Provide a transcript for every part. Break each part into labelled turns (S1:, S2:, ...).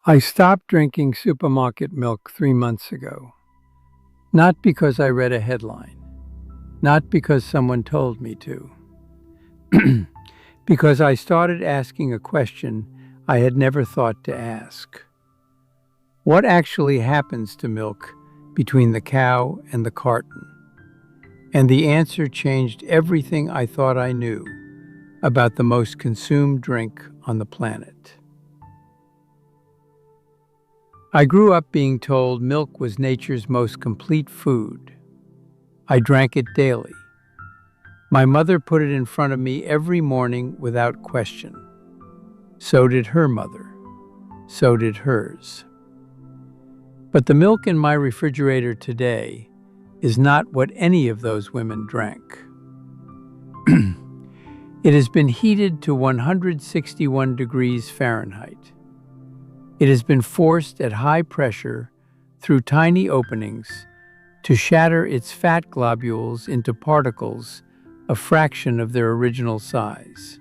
S1: I stopped drinking supermarket milk 3 months ago, not because I read a headline, not because someone told me to, because I started asking a question I had never thought to ask. What actually happens to milk between the cow and the carton? And the answer changed everything I thought I knew about the most consumed drink on the planet. I grew up being told milk was nature's most complete food. I drank it daily. My mother put it in front of me every morning without question. So did her mother. So did hers. But the milk in my refrigerator today is not what any of those women drank. It has been heated to 161 degrees Fahrenheit. It has been forced at high pressure through tiny openings to shatter its fat globules into particles a fraction of their original size.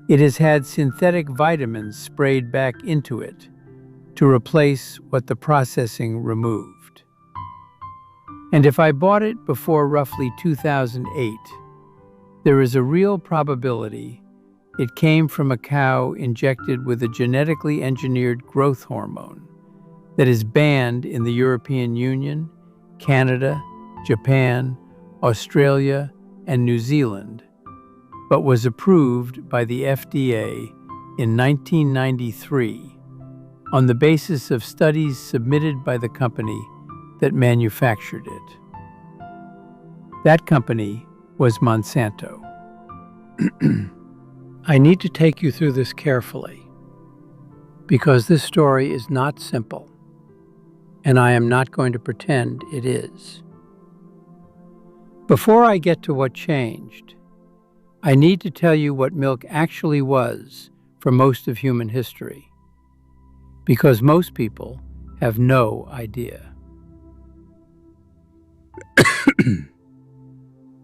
S1: It has had synthetic vitamins sprayed back into it to replace what the processing removed. And if I bought it before roughly 2008, there is a real probability it came from a cow injected with a genetically engineered growth hormone that is banned in the European Union, Canada, Japan, Australia, and New Zealand, but was approved by the FDA in 1993 on the basis of studies submitted by the company that manufactured it. That company was Monsanto. I need to take you through this carefully because this story is not simple, and I am not going to pretend it is. Before I get to what changed, I need to tell you what milk actually was for most of human history, because most people have no idea.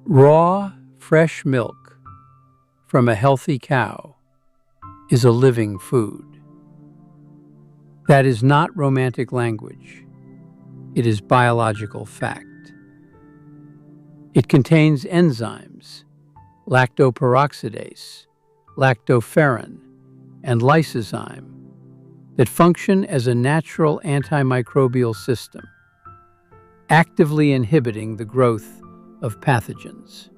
S1: Raw, fresh milk from a healthy cow is a living food. That is not romantic language. It is biological fact. It contains enzymes, lactoperoxidase, lactoferrin, and lysozyme that function as a natural antimicrobial system, actively inhibiting the growth of pathogens.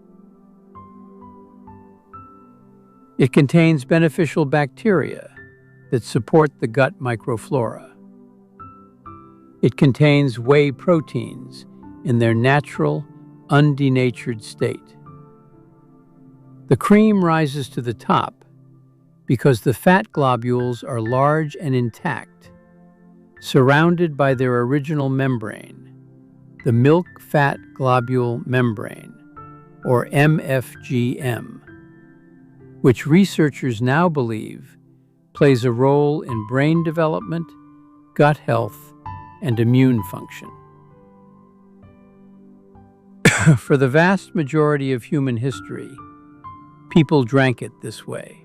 S1: It contains beneficial bacteria that support the gut microflora. It contains whey proteins in their natural, undenatured state. The cream rises to the top because the fat globules are large and intact, surrounded by their original membrane, the milk fat globule membrane, or MFGM, which researchers now believe plays a role in brain development, gut health, and immune function. For the vast majority of human history, people drank it this way.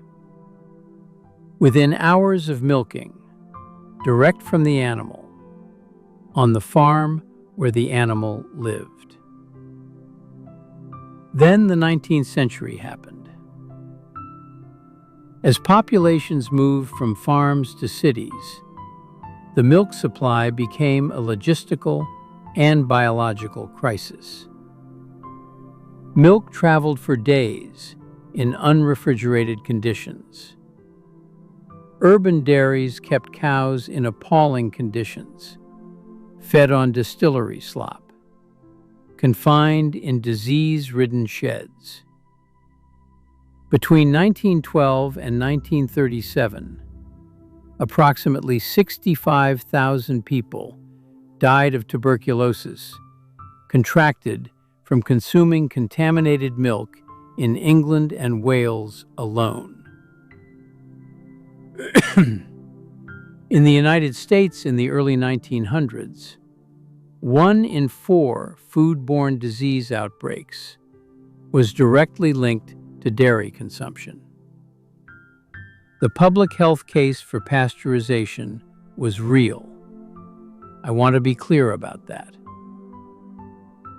S1: Within hours of milking, direct from the animal, on the farm where the animal lived. Then the 19th century happened. As populations moved from farms to cities, the milk supply became a logistical and biological crisis. Milk traveled for days in unrefrigerated conditions. Urban dairies kept cows in appalling conditions, fed on distillery slop, confined in disease-ridden sheds. Between 1912 and 1937, approximately 65,000 people died of tuberculosis, contracted from consuming contaminated milk in England and Wales alone. In the United States in the early 1900s, 1 in 4 foodborne disease outbreaks was directly linked to dairy consumption. The public health case for pasteurization was real. I want to be clear about that.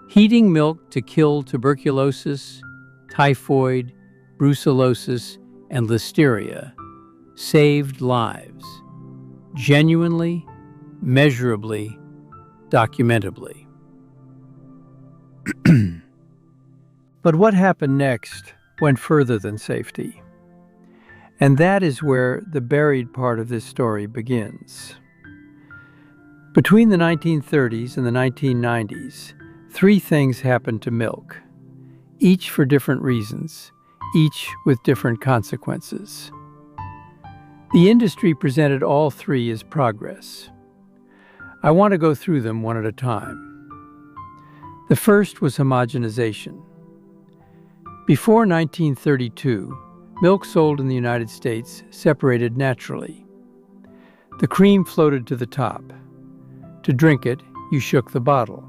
S1: Heating milk to kill tuberculosis, typhoid, brucellosis, and listeria saved lives. Genuinely, measurably, documentably. But what happened next went further than safety. And that is where the buried part of this story begins. Between the 1930s and the 1990s, three things happened to milk, each for different reasons, each with different consequences. The industry presented all three as progress. I want to go through them one at a time. The first was homogenization. Before 1932, milk sold in the United States separated naturally. The cream floated to the top. To drink it, you shook the bottle.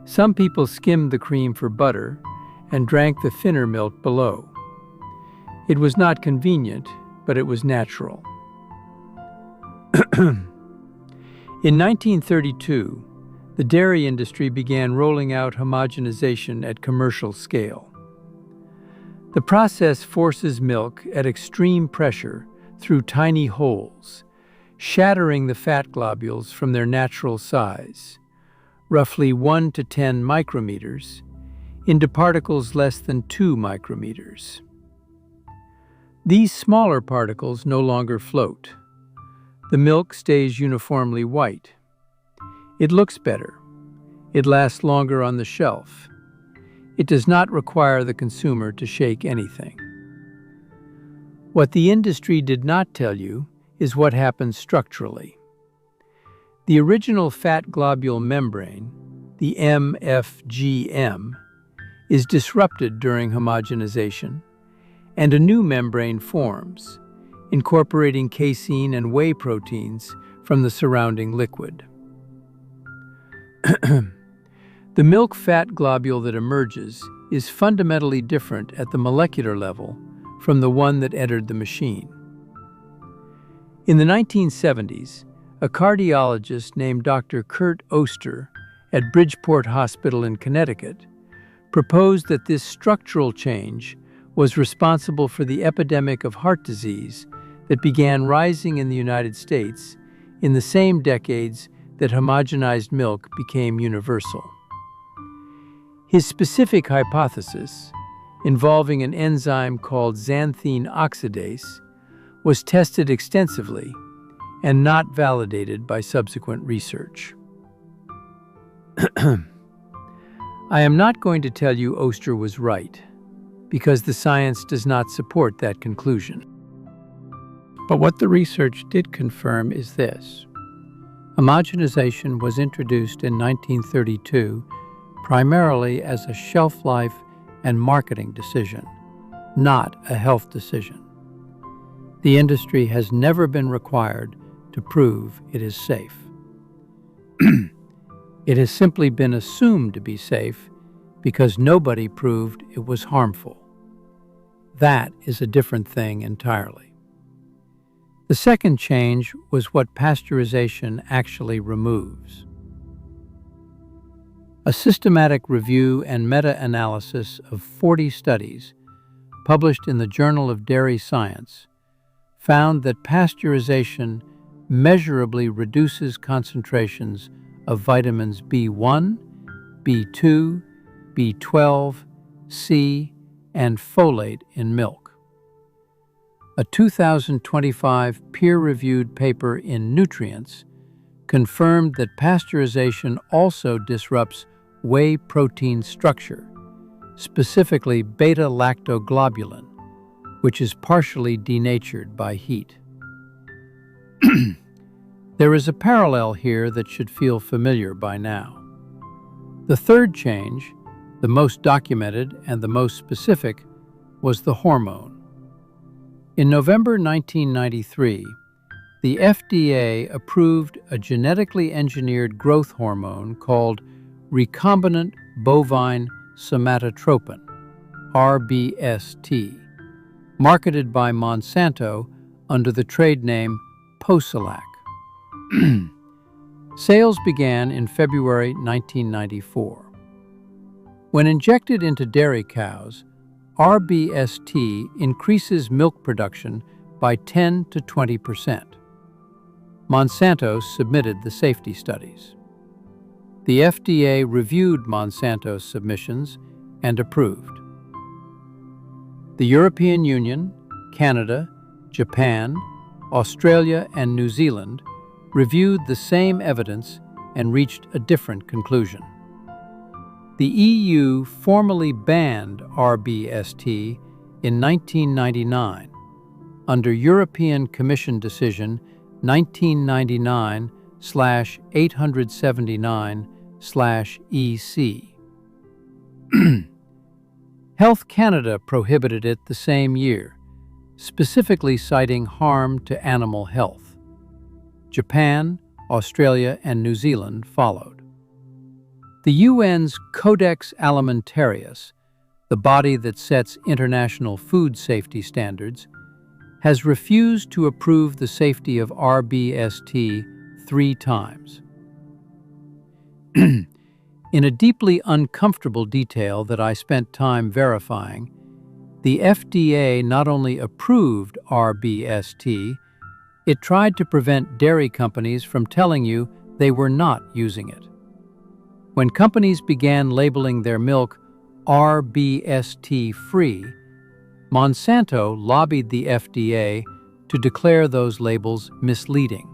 S1: Some people skimmed the cream for butter and drank the thinner milk below. It was not convenient, but it was natural. In 1932, the dairy industry began rolling out homogenization at commercial scale. The process forces milk at extreme pressure through tiny holes, shattering the fat globules from their natural size, roughly 1 to 10 micrometers, into particles less than 2 micrometers. These smaller particles no longer float. The milk stays uniformly white. It looks better. It lasts longer on the shelf. It does not require the consumer to shake anything. What the industry did not tell you is what happens structurally. The original fat globule membrane, the MFGM, is disrupted during homogenization, and a new membrane forms, incorporating casein and whey proteins from the surrounding liquid. The milk fat globule that emerges is fundamentally different at the molecular level from the one that entered the machine. In the 1970s, a cardiologist named Dr. Kurt Oster at Bridgeport Hospital in Connecticut proposed that this structural change was responsible for the epidemic of heart disease that began rising in the United States in the same decades that homogenized milk became universal. His specific hypothesis, involving an enzyme called xanthine oxidase, was tested extensively and not validated by subsequent research. I am not going to tell you Oster was right, because the science does not support that conclusion. But what the research did confirm is this. Homogenization was introduced in 1932 primarily as a shelf life and marketing decision, not a health decision. The industry has never been required to prove it is safe. It has simply been assumed to be safe because nobody proved it was harmful. That is a different thing entirely. The second change was what pasteurization actually removes. A systematic review and meta-analysis of 40 studies published in the Journal of Dairy Science found that pasteurization measurably reduces concentrations of vitamins B1, B2, B12, C, and folate in milk. A 2025 peer-reviewed paper in Nutrients confirmed that pasteurization also disrupts whey protein structure, specifically beta-lactoglobulin, which is partially denatured by heat. There is a parallel here that should feel familiar by now. The third change, the most documented and the most specific, was the hormone. In November 1993, the FDA approved a genetically engineered growth hormone called recombinant bovine somatotropin, rBST, marketed by Monsanto under the trade name Posilac. Sales began in February 1994. When injected into dairy cows, rBST increases milk production by 10 to 20%. Monsanto submitted the safety studies. The FDA reviewed Monsanto's submissions and approved. The European Union, Canada, Japan, Australia, and New Zealand reviewed the same evidence and reached a different conclusion. The EU formally banned rBST in 1999 under European Commission Decision 1999/879/EC. Health Canada prohibited it the same year, specifically citing harm to animal health. Japan, Australia, and New Zealand followed. The UN's Codex Alimentarius, the body that sets international food safety standards, has refused to approve the safety of rBST 3 times. In a deeply uncomfortable detail that I spent time verifying, the FDA not only approved rBST, it tried to prevent dairy companies from telling you they were not using it. When companies began labeling their milk rBST-free, Monsanto lobbied the FDA to declare those labels misleading.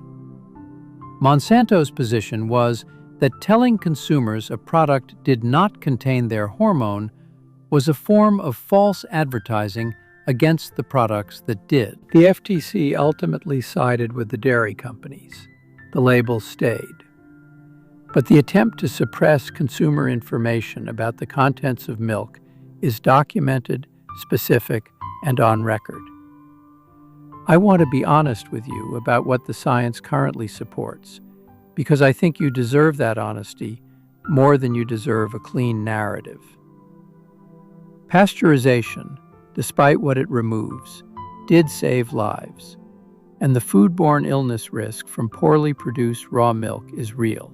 S1: Monsanto's position was that telling consumers a product did not contain their hormone was a form of false advertising against the products that did. The FTC ultimately sided with the dairy companies. The label stayed. But the attempt to suppress consumer information about the contents of milk is documented, specific, and on record. I want to be honest with you about what the science currently supports, because I think you deserve that honesty more than you deserve a clean narrative. Pasteurization, despite what it removes, did save lives, and the foodborne illness risk from poorly produced raw milk is real.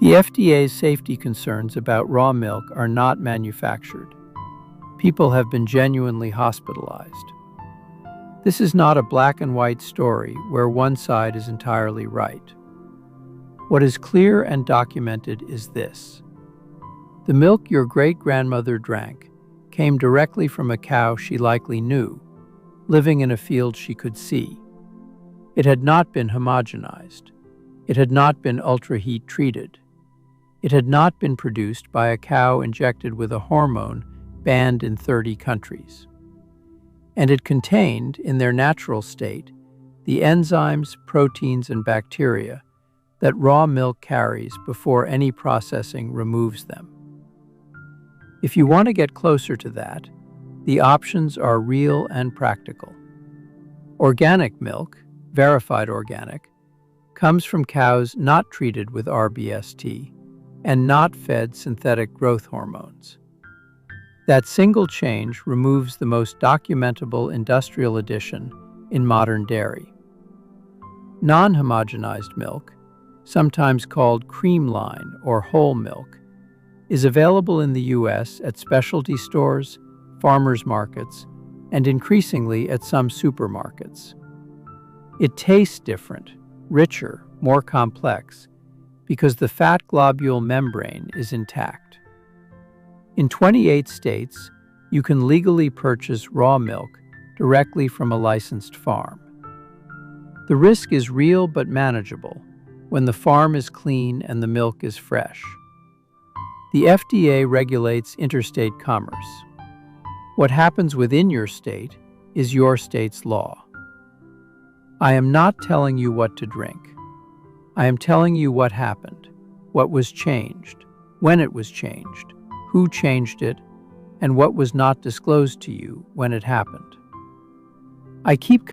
S1: The FDA's safety concerns about raw milk are not manufactured. People have been genuinely hospitalized. This is not a black and white story where one side is entirely right. What is clear and documented is this. The milk your great-grandmother drank came directly from a cow she likely knew, living in a field she could see. It had not been homogenized. It had not been ultra-heat treated. It had not been produced by a cow injected with a hormone banned in 30 countries. And it contained, in their natural state, the enzymes, proteins, and bacteria that raw milk carries before any processing removes them. If you want to get closer to that, the options are real and practical. Organic milk, verified organic, comes from cows not treated with rBST and not fed synthetic growth hormones. That single change removes the most documentable industrial addition in modern dairy. Non-homogenized milk, sometimes called creamline or whole milk, is available in the U.S. at specialty stores, farmers markets, and increasingly at some supermarkets. It tastes different, richer, more complex, because the fat globule membrane is intact. In 28 states, you can legally purchase raw milk directly from a licensed farm. The risk is real but manageable when the farm is clean and the milk is fresh. The FDA regulates interstate commerce. What happens within your state is your state's law. I am not telling you what to drink. I am telling you what happened, what was changed, when it was changed, who changed it, and what was not disclosed to you when it happened. I keep